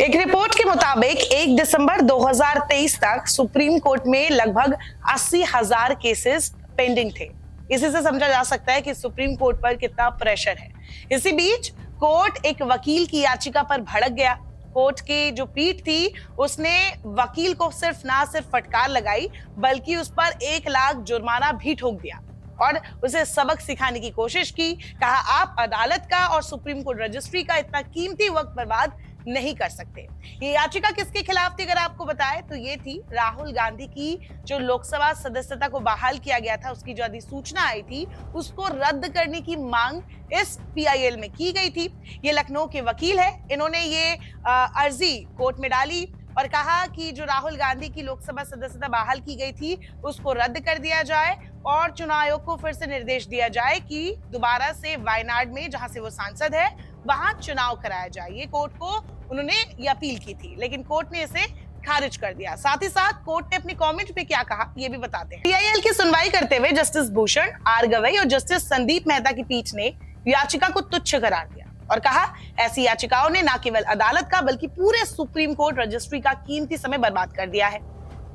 एक रिपोर्ट के मुताबिक 1 दिसंबर 2023 तक सुप्रीम कोर्ट में लगभग 80,000 केसेस पेंडिंग थे। इसी से समझा जा सकता है कि सुप्रीम कोर्ट पर कितना प्रेशर है। इसी बीच कोर्ट एक वकील की याचिका पर भड़क गया। कोर्ट की जो पीठ थी उसने वकील को सिर्फ फटकार लगाई, बल्कि उस पर 1 लाख जुर्माना भी ठोक दिया और उसे सबक सिखाने की कोशिश की। कहा, आप अदालत का और सुप्रीम कोर्ट रजिस्ट्री का इतना कीमती वक्त बर्बाद नहीं कर सकते। ये याचिका किसके खिलाफ थी अगर आपको बताएं तो ये थी राहुल गांधी की, जो लोकसभा सदस्यता को बहाल किया गया था, उसकी जो अधिसूचना आई थी उसको रद्द करने की मांग इस पीआईएल में की गई थी। ये लखनऊ के वकील है, इन्होंने ये अर्जी कोर्ट में डाली और कहा कि जो राहुल गांधी की लोकसभा सदस्यता बहाल की गई थी उसको रद्द कर दिया जाए और चुनाव आयोग को फिर से निर्देश दिया जाए कि दोबारा से वायनाड में, जहां से वो सांसद है, वहां चुनाव कराया जाए। ये कोर्ट को उन्होंने ये अपील की थी, लेकिन कोर्ट ने इसे खारिज कर दिया। साथ ही साथ कोर्ट ने अपनी कमेंट पे क्या कहा ये भी बताते हैं। पीआईएल की सुनवाई करते हुए जस्टिस भूषण आर गवई और जस्टिस संदीप मेहता की पीठ ने याचिका को तुच्छ करार दिया और कहा, ऐसी याचिकाओं ने न केवल अदालत का बल्कि पूरे सुप्रीम कोर्ट रजिस्ट्री का कीमती समय बर्बाद कर दिया है।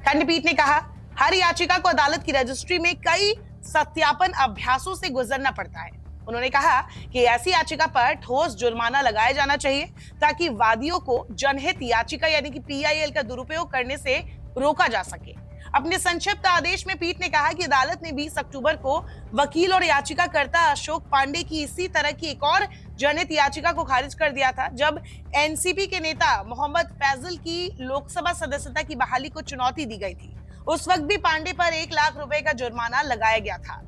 खंडपीठ ने कहा, हर याचिका को अदालत की रजिस्ट्री में कई सत्यापन अभ्यासों से गुजरना पड़ता है। उन्होंने कहा कि ऐसी याचिका पर ठोस जुर्माना लगाया जाना चाहिए ताकि वादियों को जनहित याचिका यानी कि पीआईएल का दुरुपयोग करने से रोका जा सके। अपने संक्षिप्त आदेश में पीठ ने कहा कि अदालत ने 20 अक्टूबर को वकील और याचिकाकर्ता अशोक पांडे की इसी तरह की एक और जनहित याचिका को खारिज कर दिया था, जब एनसीपी के नेता मोहम्मद फैजल की लोकसभा सदस्यता की बहाली को चुनौती दी गई थी। उस वक्त भी पांडे पर 1 लाख रुपए का जुर्माना लगाया गया था।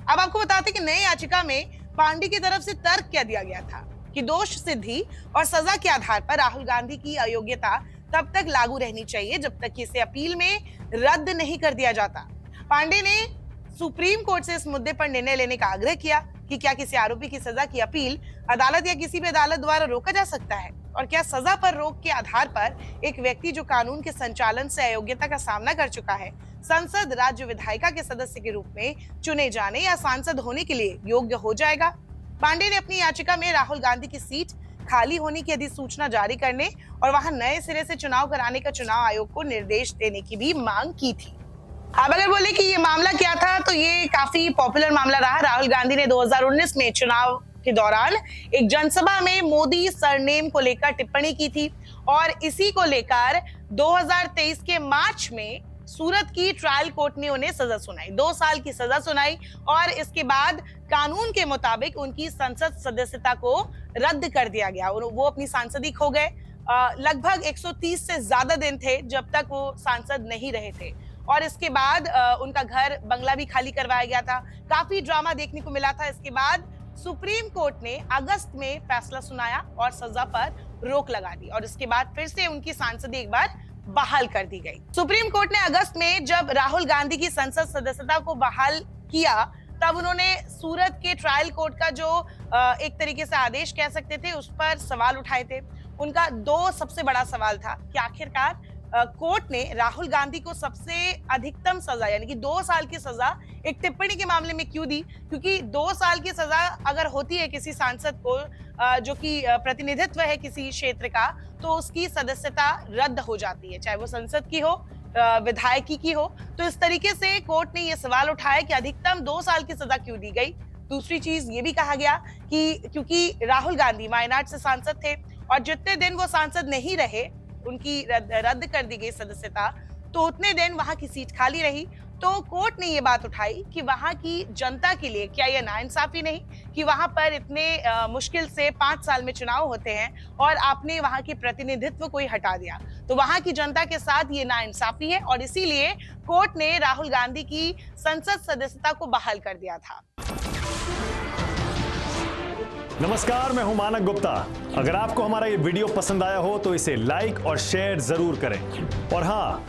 अब आपको बताते कि नई याचिका में पांडे की तरफ से तर्क क्या दिया गया था कि दोष सिद्धि और सजा के आधार पर राहुल गांधी की अयोग्यता तब तक लागू रहनी चाहिए जब तक कि इसे अपील में रद्द नहीं कर दिया जाता। पांडे ने सुप्रीम कोर्ट से इस मुद्दे पर निर्णय लेने का आग्रह किया कि क्या किसी आरोपी की सजा की अपील अदालत या किसी भी अदालत द्वारा रोका जा सकता है, और क्या सजा पर रोक के आधार पर एक व्यक्ति जो कानून के संचालन से अयोग्यता का सामना कर चुका है, संसद राज्य विधायिका के सदस्य के रूप में चुने जाने या सांसद होने के लिए योग्य हो जाएगा। पांडे ने अपनी याचिका में राहुल गांधी की सीट खाली होने की अधिसूचना जारी करने और वहां नए सिरे से चुनाव कराने का चुनाव आयोग को निर्देश देने की भी मांग की थी। अब अगर बोले कि ये मामला क्या था, तो ये काफी पॉपुलर मामला रहा। राहुल गांधी ने 2019 में चुनाव के दौरान एक जनसभा में मोदी सरनेम को लेकर टिप्पणी की थी और इसी को लेकर 2023 के मार्च में सूरत की ट्रायल कोर्ट ने उन्हें सजा सुनाई, 2 साल की सजा सुनाई और इसके बाद कानून के मुताबिक उनकी संसद सदस्यता को रद्द कर दिया गया और वो अपनी सांसदी खो गए। लगभग 130 से ज्यादा दिन थे जब तक वो सांसद नहीं रहे थे और इसके बाद उनका घर बंगला भी खाली करवाया गया था। काफी ड्रामा देखने को मिला था। इसके बाद सुप्रीम कोर्ट ने अगस्त में फैसला सुनाया और सजा पर रोक लगा दी और इसके बाद फिर से उनकी सांसदी एक बार बहाल कर दी गई। सुप्रीम कोर्ट ने अगस्त में जब राहुल गांधी की संसद सदस्यता को बहाल किया, तब उन्होंने सूरत के ट्रायल कोर्ट का जो एक तरीके से आदेश कह सकते थे, उस पर सवाल उठाए थे। उनका 2 सबसे बड़ा सवाल था कि आखिरकार कोर्ट ने राहुल गांधी को सबसे अधिकतम सजा यानी कि 2 साल की सजा एक टिप्पणी के मामले में क्यों दी, क्योंकि 2 साल की सजा अगर होती है किसी सांसद को जो कि प्रतिनिधित्व है किसी क्षेत्र का, तो उसकी सदस्यता रद्द हो जाती है, चाहे वो संसद की हो, विधायकी की हो। तो इस तरीके से कोर्ट ने ये सवाल उठाया कि अधिकतम 2 साल की सजा क्यों दी गई। दूसरी चीज ये भी कहा गया कि क्योंकि राहुल गांधी वायनाड से सांसद थे और जितने दिन वो सांसद नहीं रहे, उनकी रद्द कर दी गई सदस्यता, तो उतने दिन वहां की सीट खाली रही। तो कोर्ट ने ये बात उठाई कि वहां की जनता के लिए क्या यह नाइंसाफी नहीं कि वहां पर इतने मुश्किल से 5 साल में चुनाव होते हैं और आपने वहां के प्रतिनिधित्व को ही हटा दिया, तो वहां की जनता के साथ ये नाइंसाफी है और इसीलिए कोर्ट ने राहुल गांधी की संसद सदस्यता को बहाल कर दिया था। नमस्कार, मैं हूं मानक गुप्ता। अगर आपको हमारा ये वीडियो पसंद आया हो तो इसे लाइक और शेयर जरूर करें और हाँ,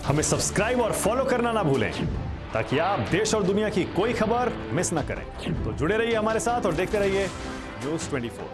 हमें सब्सक्राइब और फॉलो करना ना भूलें ताकि आप देश और दुनिया की कोई खबर मिस ना करें। तो जुड़े रहिए हमारे साथ और देखते रहिए न्यूज़ 24।